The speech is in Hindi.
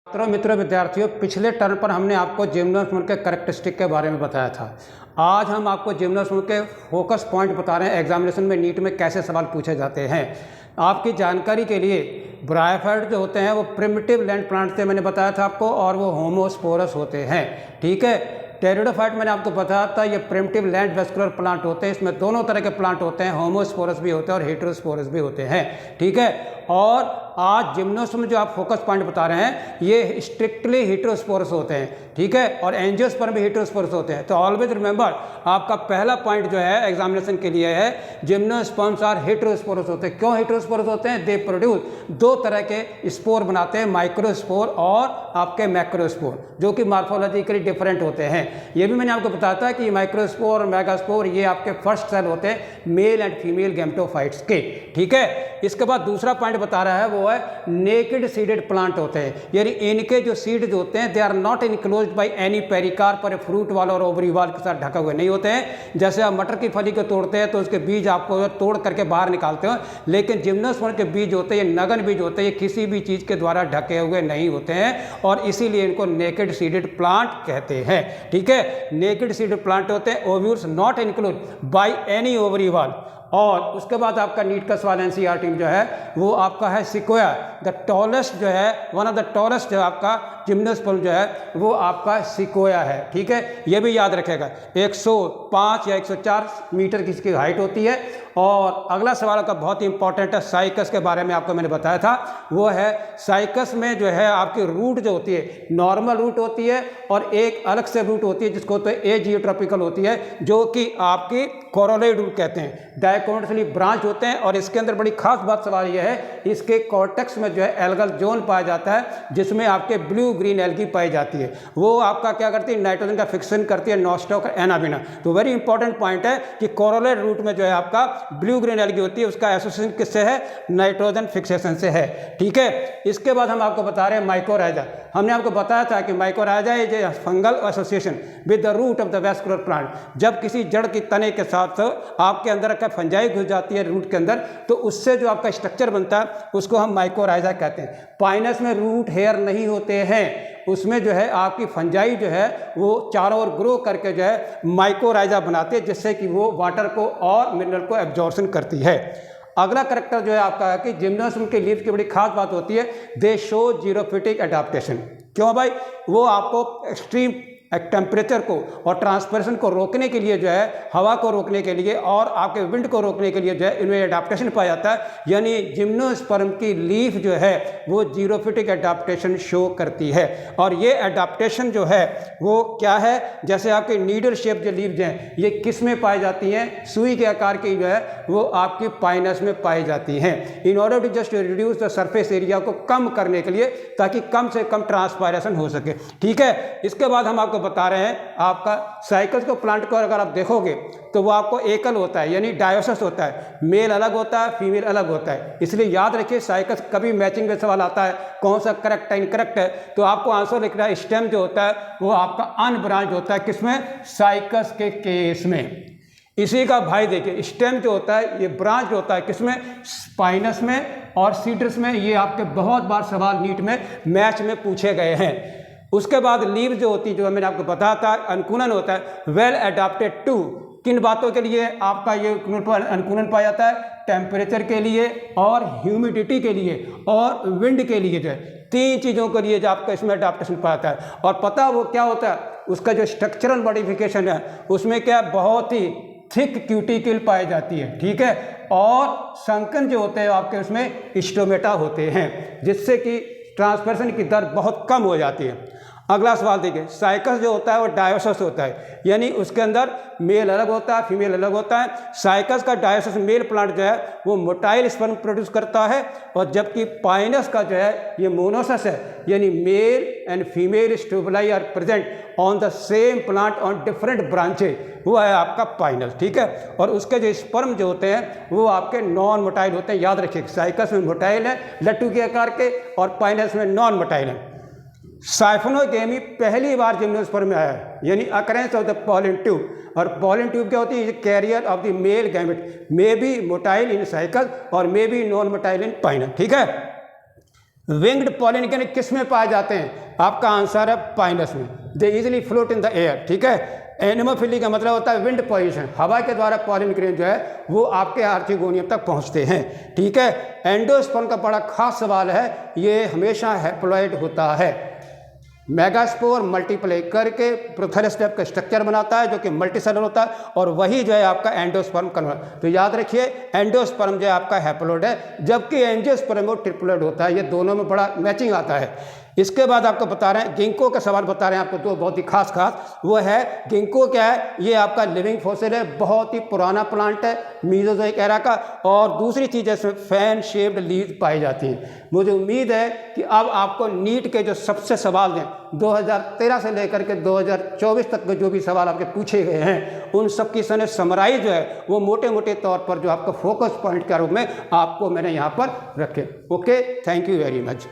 मित्रों विद्यार्थियों, पिछले टर्म पर हमने आपको जिम्नोस्पर्म के कैरेक्टरिस्टिक के बारे में बताया था। आज हम आपको जिम्नोस्पर्म के फोकस पॉइंट बता रहे हैं। एग्जामिनेशन में नीट में कैसे सवाल पूछे जाते हैं। आपकी जानकारी के लिए ब्रायोफाइट जो होते हैं वो प्रिमिटिव लैंड प्लांट थे, मैंने बताया था आपको, और वो होमोस्पोरस होते हैं। ठीक है। टेरिडोफाइट मैंने आपको बताया था, ये प्रिमिटिव लैंड वेस्कुलर प्लांट होते हैं। इसमें दोनों तरह के प्लांट होते हैं, होमोस्पोरस भी होते हैं और हेटेरोस्पोरस भी होते हैं। ठीक है। और आज जिम्नोस्पर्म जो आप फोकस पॉइंट बता रहे हैं ये स्ट्रिक्टली हेटेरोस्पोरस होते हैं। ठीक है। और एंजियोस्पर्म भी हेटेरोस्पोरस होते हैं। तो ऑलवेज रिमेंबर, आपका पहला पॉइंट जो है एग्जामिनेशन के लिए है, जिम्नोस्पर्म्स आर हेटेरोस्पोरस होते हैं। क्यों हेटेरोस्पोरस होते हैं? दे प्रोड्यूस दो तरह के स्पोर बनाते हैं, माइक्रोस्पोर और आपके मैक्रोस्पोर, जो कि मार्फोलॉजिकली डिफरेंट होते हैं। ये भी मैंने आपको बताया था कि माइक्रोस्पोर और मेगास्पोर ये आपके फर्स्ट सेल होते हैं मेल एंड फीमेल गैमेटोफाइट्स के। ठीक है। इसके बाद दूसरा पॉइंट बता रहा है वो है नेकेड सीडेड प्लांट होते हैं, यानी इनके जो सीड्स होते हैं they are not enclosed by any pericarp पर फ्रूट वाल और ओवरी वाल के साथ ढका हुए नहीं होते हैं। जैसे आप मटर की फली को तोड़ते हैं तो उसके बीज आपको तोड़ करके बाहर निकालते हो, लेकिन जिम्नोस्पर्म के बीज होते हैं, ये नगन बीज होते हैं, ये किसी भी चीज़ के द्वारा ढके हुए नहीं होते हैं और इसीलिए इनको नेकेड सीडेड प्लांट कहते हैं। ठीक है। नेकेड सीडेड प्लांट होते हैं, ovules not enclose by any ovary वाल। और उसके बाद आपका नीट का सवाल एनसीईआरटी में जो है वो आपका है सिक्वोया, द टॉलेस्ट जो है, वन ऑफ द टॉलेस्ट जो आपका जिम्नोस्पर्म जो है वो आपका सिक्वोया है। ठीक है। ये भी याद रखेगा, 105 या 104 मीटर की इसकी हाइट होती है। और अगला सवाल का बहुत ही इंपॉर्टेंट है, साइकस के बारे में आपको मैंने बताया था। वो है साइकस में जो है आपकी रूट जो होती है नॉर्मल रूट होती है और एक अलग से रूट होती है जिसको तो एजियोट्रॉपिकल होती है, जो कि आपकी कोरोलेड रूट कहते हैं। डायकोटिकली ब्रांच होते हैं और इसके अंदर बड़ी खास बात सवाल यह है, इसके कॉर्टेक्स में जो है एल्गल जोन पाया जाता है जिसमें आपके ब्लू ग्रीन एल्गी पाई जाती है। वो आपका क्या करती है, नाइट्रोजन का फिक्सन करती है, नॉस्टॉक एनाबिना। तो वेरी इंपॉर्टेंट पॉइंट है कि कोरोलेड रूट में जो है आपका ब्लू ग्रीन एल्गी होती है, उसका एसोसिएशन किससे है? नाइट्रोजन फिक्सेशन से है। ठीक है। इसके बाद हम आपको बता रहे हैं माइकोराइजा। हमने आपको बताया था कि mycorrhiza is a fungal association with the root of the vascular plant. जब किसी जड़ की तने के साथ आपके अंदर का फंजाई घुस जाती है रूट के अंदर, तो उससे जो आपका स्ट्रक्चर बनता है उसको हम माइकोराइजा कहते हैं। पाइनस में रूट हेयर नहीं होते हैं, उसमें जो है आपकी फंजाई जो है वो चारों ओर ग्रो करके जो है माइकोराइजा बनाते हैं, जिससे कि वो वाटर को और मिनरल को एब्जॉर्प्शन करती है। अगला करेक्टर जो है आपका है कि जिम्नोस्पर्म के लीफ की बड़ी खास बात होती है, दे शो जीरोफिटिक एडाप्टेशन। क्यों भाई? वो आपको एक्सट्रीम टेम्परेचर को और ट्रांसपिरेशन को रोकने के लिए जो है, हवा को रोकने के लिए और आपके विंड को रोकने के लिए जो है इनमें एडाप्टेशन पाया जाता है। यानी जिम्नोस्पर्म की लीफ जो है वो जीरोफिटिक एडाप्टेशन शो करती है। और ये एडाप्टेशन जो है वो क्या है, जैसे आपके नीडल शेप जो लीव्स हैं ये किस में पाई जाती हैं? सुई के आकार की जो है वो आपकी पाइनस में पाई जाती हैं। In order to just reduce the surface area को कम करने के लिए, ताकि कम से कम ट्रांसपायरेशन हो सके। ठीक है। इसके बाद हम आपको बता रहे हैं आपका साइकस को प्लांट को अगर आप देखोगे तो वो आपको एकल होता है, यानी डायोसिस होता है। मेल अलग होता है, फीमेल अलग होता है। इसलिए याद रखिए, साइकस कभी मैचिंग में सवाल आता है कौन सा करेक्ट है इनकरेक्ट है, तो आपको आंसर लिखना है स्टेम जो होता है वो आपका अनब्रांच होता है। किसमें? साइकस के केस में। इसी का भाई देखिए, स्टेम जो होता है ये ब्रांच होता है किसमें? स्पाइनस में और सीड्स में। ये आपके बहुत बार सवाल नीट में मैच में पूछे गए हैं। उसके बाद लीव जो होती है, जो मैंने आपको बताया था, अनुकूलन होता है वेल एडाप्टेड टू। किन बातों के लिए आपका ये अनुकूलन पाया जाता है? टेम्परेचर के लिए और ह्यूमिडिटी के लिए और विंड के लिए, जो है तीन चीज़ों के लिए जो आपका इसमें एडाप्टेशन पाया जाता है। और पता वो क्या होता है, उसका जो स्ट्रक्चरल मॉडिफिकेशन है उसमें क्या बहुत ही थिक क्यूटिकल पाई जाती है। ठीक है। और संकन जो होते हैं आपके उसमें स्टोमेटा होते हैं, जिससे कि ट्रांसपिरेशन की दर बहुत कम हो जाती है। अगला सवाल देखिए, साइकस जो होता है वो डायोसिस होता है, यानी उसके अंदर मेल अलग होता है, फीमेल अलग होता है। साइकस का डायोसिस मेल प्लांट जो है वो मोटाइल स्पर्म प्रोड्यूस करता है, और जबकि पाइनस का जो है ये मोनोसिस है, यानी male and female strobili are present on the same plant on different branches, वो है आपका पाइनस। ठीक है। और उसके जो स्पर्म जो होते हैं वो आपके नॉन मोटाइल होते हैं। याद रखिए, साइकस में मोटाइल है लट्टू के आकार के और पाइनस में नॉन मोटाइल है। साइफोनोगेमी पहली बार जिम्नोस्पर्म में आया है, यानी occurrence of the pollen tube. और पॉलन ट्यूब क्या होती है? Carrier of the male gamete, may be motile in Cycas और may be non motile in Pinus. ठीक है। विंग्ड पॉलिन किस में पाए जाते हैं? आपका आंसर है पाइनस में। दे easily float in the air, ठीक है। एनिमोफिली का मतलब होता है विंड पोजीशन, हवा के द्वारा पॉलिन ग्रेन जो है वो आपके आर्चिगोनियम तक पहुंचते हैं, ठीक है। एंडोस्पर्म का बड़ा खास सवाल है, ये हमेशा हैप्लॉइड होता है। मेगास्पोर मल्टीप्लाई करके प्रोथेलस टाइप का स्ट्रक्चर बनाता है जो कि मल्टीसेलुलर होता है, और वही जो है आपका एंडोस्पर्म कन्वर्ट। तो याद रखिए एंडोस्पर्म जो है आपका हैप्लॉइड है, जबकि एंजियोस्पर्म वो ट्रिप्लॉइड होता है। ये दोनों में बड़ा मैचिंग आता है। इसके बाद आपको बता रहे हैं गिंको का सवाल बता रहे हैं आपको, तो बहुत ही खास वो है गिंको क्या है? ये आपका लिविंग फॉसिल है, बहुत ही पुराना प्लांट है मीजोजोइक एरा का। और दूसरी चीज़ इसमें फैन शेप्ड लीव्स पाई जाती हैं। मुझे उम्मीद है कि अब आपको नीट के जो सबसे सवाल हैं 2013 से लेकर के 2024 तक के जो भी सवाल आपके पूछे गए हैं उन सब की समराइज जो है वो मोटे मोटे तौर पर जो आपका फोकस पॉइंट के रूप में आपको मैंने यहाँ पर रखे। Okay, thank you very much.